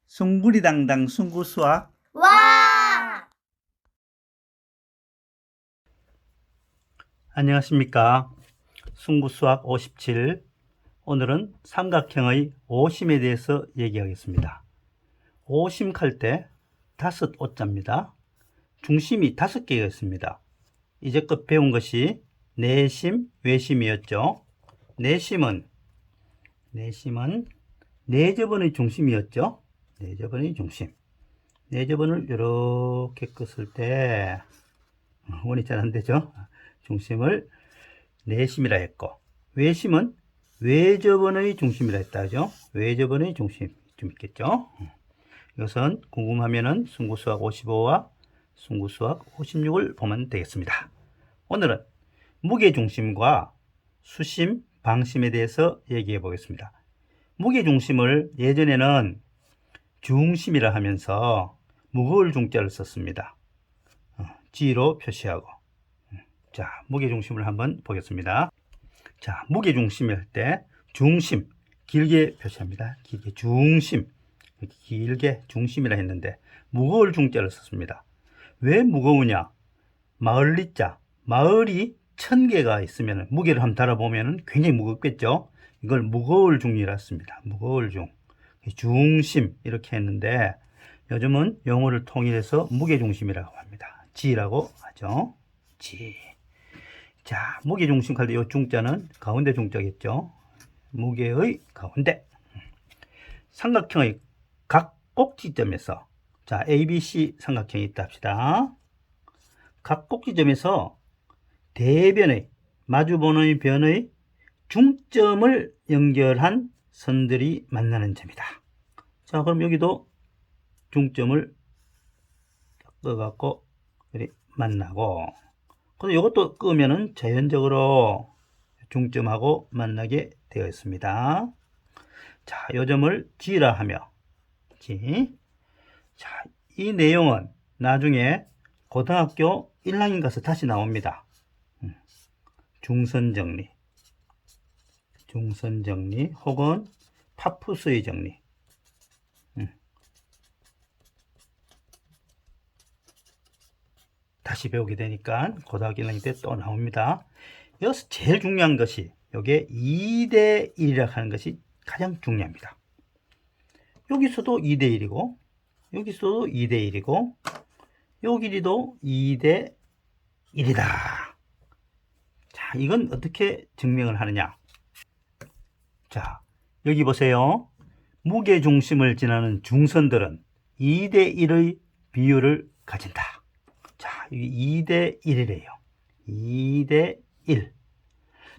숭구리당당 숭구수학. 와! 안녕하십니까. 숭구수학 57. 오늘은 삼각형의 오심에 대해서 얘기하겠습니다. 오심 칼 때 다섯 오자입니다. 중심이 5개가 있습니다. 이제껏 배운 것이 내심, 외심이었죠. 내심은 내접원의 중심이었죠. 내접원의 중심. 내접원을 이렇게 끄을 때 원이 잘 안되죠. 중심을 내심이라 했고, 외심은 외접원의 중심이라 했다 하죠. 외접원의 중심 좀 있겠죠. 이것은 궁금하면은 숭구수학 55와 숭구수학 56을 보면 되겠습니다. 오늘은 무게중심과 수심, 방심에 대해서 얘기해 보겠습니다. 무게중심을 예전에는 중심이라 하면서 무거울 중자를 썼습니다. G로 표시하고. 자, 무게중심을 한번 보겠습니다. 자, 무게중심일 때 중심 길게 표시합니다. 길게 중심, 길게 중심이라 했는데 무거울 중자를 썼습니다. 왜 무거우냐? 마을리자, 마을이 1000개가 있으면 무게를 한번 달아보면 굉장히 무겁겠죠. 이걸 무거울 중이라 했습니다. 무거울 중, 중심 이렇게 했는데 요즘은 용어를 통일해서 무게중심이라고 합니다. G라고 하죠. G. 자, 무게중심 할 때 이 중자는 가운데 중자겠죠. 무게의 가운데. 삼각형의 각 꼭지점에서, 자, ABC 삼각형이 있다 합시다. 각 꼭지점에서 대변의, 마주보는 변의 중점을 연결한 선들이 만나는 점이다. 자, 그럼 여기도 중점을 끄갖고 만나고, 근데 이것도 끄면은 자연적으로 중점하고 만나게 되어 있습니다. 자, 요 점을 G라 하며, G. 자, 이 내용은 나중에 고등학교 1학년 가서 다시 나옵니다. 중선정리, 중선정리 혹은 파푸스의 정리. 다시 배우게 되니까 고등학교 1학년 때 또 나옵니다. 여기서 제일 중요한 것이 이게 2대 1이라고 하는 것이 가장 중요합니다. 여기서도 2대 1이고 여기서도 2대 1이고 요 길이도 2대 1이다. 자, 이건 어떻게 증명을 하느냐? 자, 여기 보세요. 무게중심을 지나는 중선들은 2대 1의 비율을 가진다. 자, 여기 2대 1이래요. 2대 1.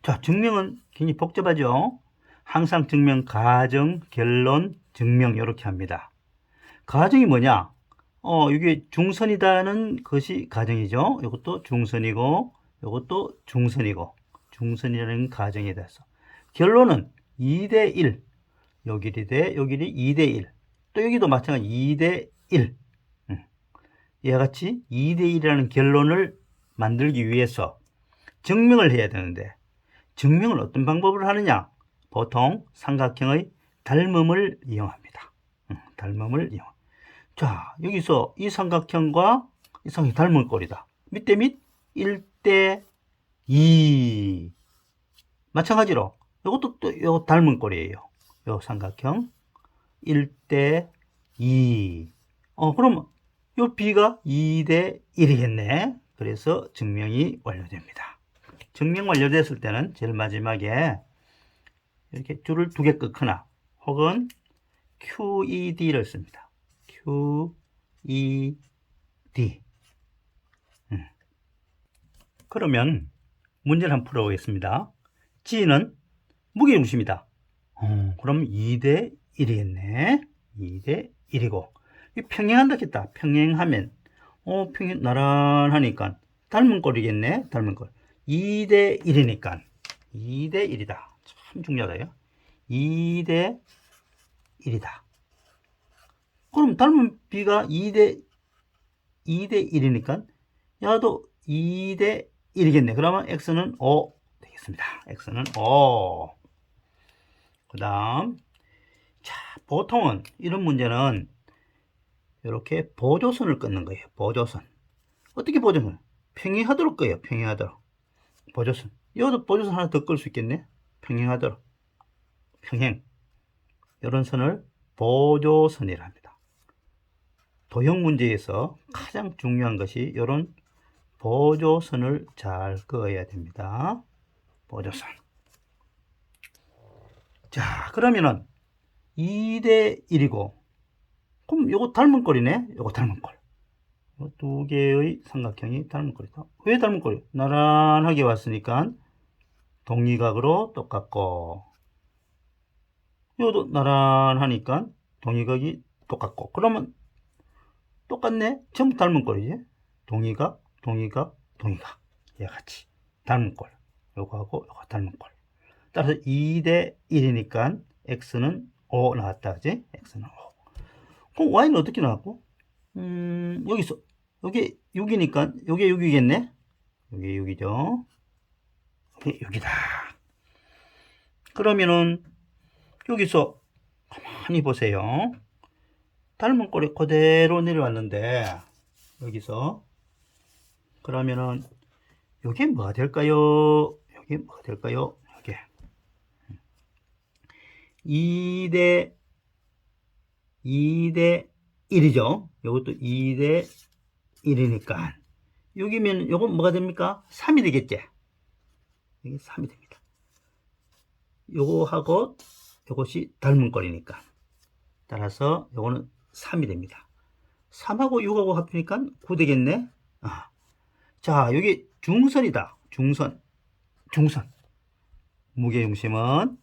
자, 증명은 굉장히 복잡하죠. 항상 증명, 가정, 결론, 증명 이렇게 합니다. 가정이 뭐냐? 이게 중선이다는 것이 가정이죠. 이것도 중선이고 이것도 중선이고 중선이라는 가정에 대해서. 결론은 2대 1. 요 길이 대 요 길이 2대 1. 또 여기도 마찬가지 2대 1. 이와 같이 2대 1이라는 결론을 만들기 위해서 증명을 해야 되는데 증명을 어떤 방법을 하느냐? 보통 삼각형의 닮음을 이용합니다. 닮음을 이용. 자, 여기서 이 삼각형과 이 삼각형이 닮은 꼴이다. 밑대 밑 1대 2. 마찬가지로 이것도 또 요 닮은 꼴이에요. 요 삼각형 1대 2. 그러면 요 B가 2대 1이겠네. 그래서 증명이 완료됩니다. 증명 완료됐을 때는 제일 마지막에 이렇게 줄을 2개 끄거나 혹은 QED를 씁니다. QED. 그러면 문제를 한번 풀어보겠습니다. G는 무게중심이다. 그럼 2대 1이겠네. 2대 1이고 평행한다 했다. 평행하면 평행 나란하니까 닮은 꼴이겠네. 닮은 꼴. 2대 1이니까 2대 1이다. 참 중요하다요. 2대 1이다. 그럼 닮은 B가 2대 1이니까 야도 2대 1이겠네. 그러면 X는 5 되겠습니다. X는 5. 그 다음, 자, 보통은 이런 문제는 이렇게 보조선을 끊는 거예요. 보조선. 어떻게 보조선? 평행하도록 꺼요. 평행하도록. 보조선. 이것도 보조선 하나 더 끌 수 있겠네. 평행하도록. 평행. 이런 선을 보조선이라 합니다. 도형 문제에서 가장 중요한 것이 이런 보조선을 잘 그어야 됩니다. 보조선. 자, 그러면은 2대 1이고, 그럼 요거 닮은 꼴이네? 요거 닮은 꼴. 요 두 개의 삼각형이 닮은 꼴이다. 왜 닮은 꼴이야? 나란하게 왔으니까 동위각으로 똑같고, 요도 나란하니까 동위각이 똑같고, 그러면 똑같네? 전부 닮은 꼴이지? 동위각, 동위각, 동위각. 얘 같이 닮은 꼴. 요거하고 요거 닮은 꼴. 따라서 2대 1이니까 x는 5 나왔다. 그지? x는 5. 그럼 y는 어떻게 나왔고? 여기서 여기 6이니까 여기 6이겠네? 여기 6이죠. 여기 6이다. 그러면은 여기서 가만히 보세요. 닮은 꼴이 그대로 내려왔는데 여기서 그러면은 요게 뭐가 될까요? 요게 뭐가 될까요? 요게 2대 1이죠. 요것도 2대 1이니까 여기면 요건 뭐가 됩니까? 3이 되겠지? 이게 3이 됩니다. 요거하고 요것이 닮은 꼴이니까 따라서 요거는 3이 됩니다. 3하고 6하고 합치니까 9 되겠네. 자, 여기 중선이다. 중선. 무게중심은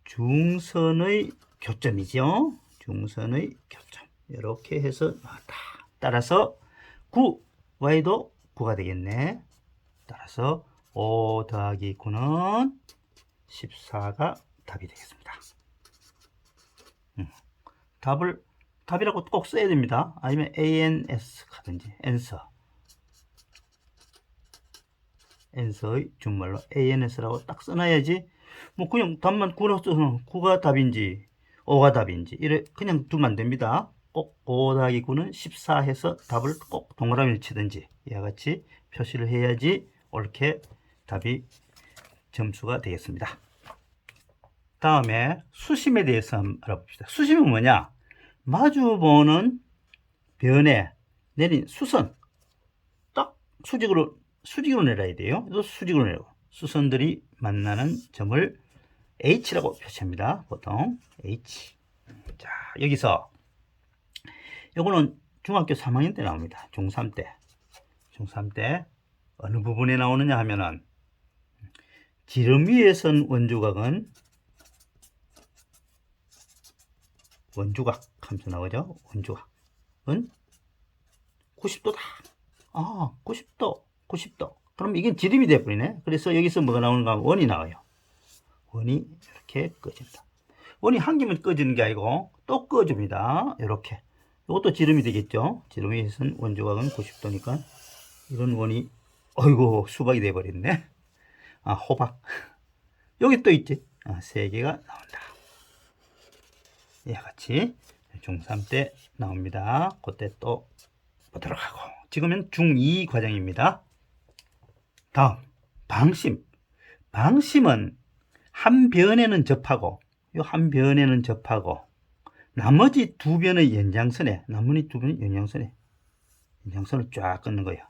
중선의 교점이죠. 중선의 교점. 이렇게 해서 나왔다. 따라서 9, y도 9가 되겠네. 따라서 5 더하기 9는 14가 답이 되겠습니다. 답이라고 꼭 써야 됩니다. 아니면 ans 하든지 ans의 준말로 ans라고 딱 써놔야지. 뭐 그냥 답만 9라고 써서 9가 답인지 5가 답인지 이래 그냥 두면 안 됩니다. 꼭 5 더하기 9는 14 해서 답을 꼭 동그라미를 치든지 이와 같이 표시를 해야지 옳게 답이 점수가 되겠습니다. 다음에 수심에 대해서 한번 알아봅시다. 수심은 뭐냐? 마주보는 변에 내린 수선. 딱 수직으로 내려야 돼요. 또 수직으로 내려고. 수선들이 만나는 점을 H라고 표시합니다. 보통 H. 자, 여기서 요거는 중학교 3학년 때 나옵니다. 중3 때 어느 부분에 나오느냐 하면은 지름 위에 선 원주각은 원주각 하면서 나오죠. 원주각은 90도다. 90도. 그럼 이게 지름이 되어버리네. 그래서 여기서 뭐가 나오는가 하면 원이 나와요. 원이 이렇게 꺼집니다. 원이 한 개만 꺼지는 게 아니고 또 꺼집니다. 이렇게. 이것도 지름이 되겠죠. 지름 위에 선 원주각은 90도니까 이런 원이 어이구 수박이 되어버렸네. 호박. 여기 또 있지. 3개가 나온다. 이와 같이 중3 때 나옵니다. 그때 또 보도록 하고. 지금은 중2 과정입니다. 다음 방심. 방심은 한 변에는 접하고 요 한 변에는 접하고 나머지 두 변의 연장선에 연장선을 쫙 끊는 거예요.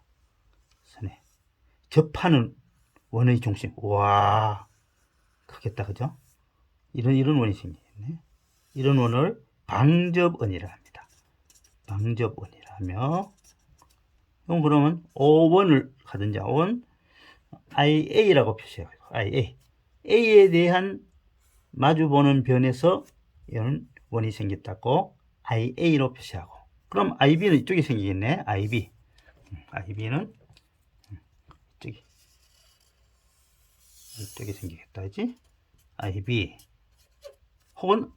선에 접하는 원의 중심. 와 크겠다, 그죠? 이런 원이 생기겠네. 이런 원을 방접원이라 합니다. 방접원이라 하며, 그러면 O1을 가든지 O1 IA라고 표시해요. A에 대한 마주보는 변에서 이런 원이 생겼다고 IA로 표시하고, 그럼 IB는 이쪽에 생기겠네. IB는 이쪽에 생기겠다, 그지? IB 혹은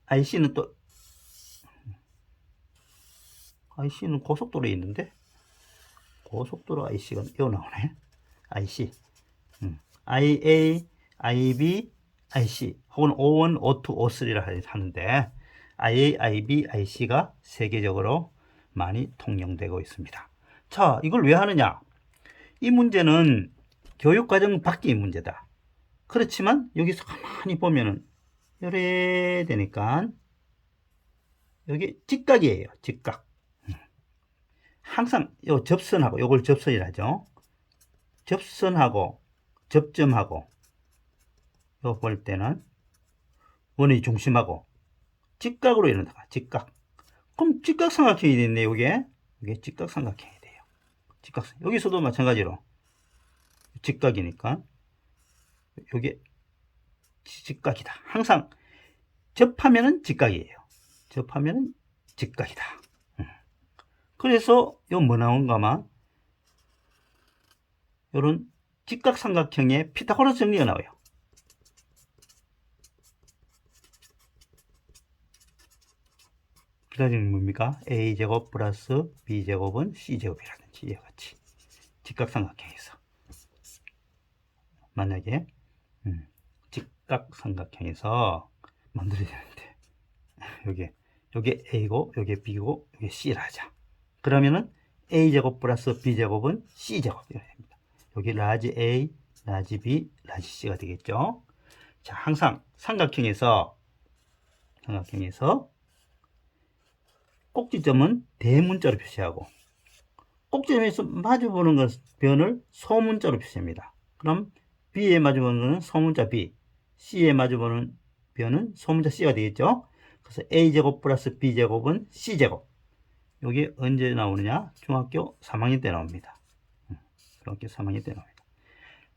IC는 또 IC는 고속도로에 있는데 고속도로 IC가 여기 나오네. IC IA, IB, IC 혹은 O1, O2, O3라 하는데 IA, IB, IC가 세계적으로 많이 통용되고 있습니다. 자, 이걸 왜 하느냐? 이 문제는 교육과정 밖의 문제다. 그렇지만 여기서 가만히 보면은 요래 되니까 여기 직각이에요. 직각. 항상 요 접선하고 요걸 접선이라 하죠. 접선하고 접점하고 요 볼 때는 원의 중심하고 직각으로 이런다. 직각. 그럼 직각삼각형이 됐네. 이게 직각삼각형이 돼요. 직각삼. 여기서도 마찬가지로 직각이니까 이게 직각이다. 항상 접하면은 직각이에요. 접하면은 직각이다. 그래서 요 뭐 나온가만 요런 직각삼각형의 피타고라스 정리가 나와요. 피타고라스 뭡니까? a제곱 플러스 b제곱은 c제곱이라든지 이와 같이 직각삼각형에서 만약에 직각삼각형에서 만들어야 되는데 요게 a고 요게 b고 요게 c라 하자. 그러면은 a제곱 플러스 b제곱은 c제곱 이렇게 됩니다. 여기 라지 a, 라지 b, 라지 c가 되겠죠. 자, 항상 삼각형에서 꼭지점은 대문자로 표시하고 꼭지점에서 마주보는 변을 소문자로 표시합니다. 그럼 B에 마주보는 것은 소문자 B, C에 마주보는 변은 소문자 C가 되겠죠. 그래서 A제곱 플러스 B제곱은 C제곱. 여기 언제 나오느냐? 중학교 3학년 때 나옵니다. 중학교 3학년 때 나옵니다.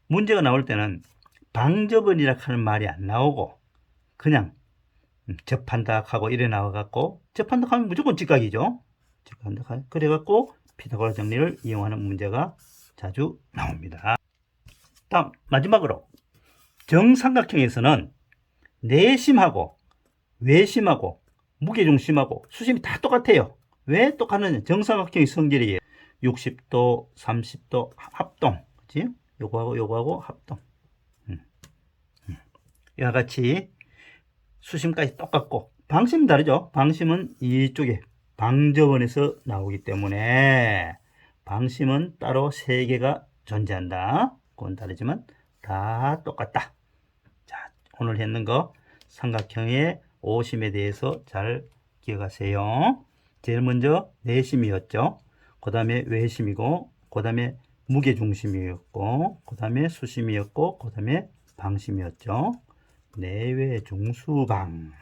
문제가 나올 때는 방접원이라 하는 말이 안 나오고 그냥 접한다 하고 이래 나와갖고 접한다 하면 무조건 직각이죠. 접한다 그래갖고 피타고라스 정리를 이용하는 문제가 자주 나옵니다. 다음 마지막으로 정삼각형에서는 내심하고 외심하고 무게중심하고 수심이 다 똑같아요. 왜 똑같느냐? 정삼각형의 성질이에요. 60도, 30도 합동, 그치? 요거하고 합동. 이와 같이 수심까지 똑같고 방심은 다르죠. 방심은 이쪽에 방접원에서 나오기 때문에 방심은 따로 3개가 존재한다. 그건 다르지만 다 똑같다. 자, 오늘 했는 거 삼각형의 오심에 대해서 잘 기억하세요. 제일 먼저 내심이었죠. 그 다음에 외심이고 그 다음에 무게중심이었고 그 다음에 수심이었고 그 다음에 방심이었죠. 내외 중수방.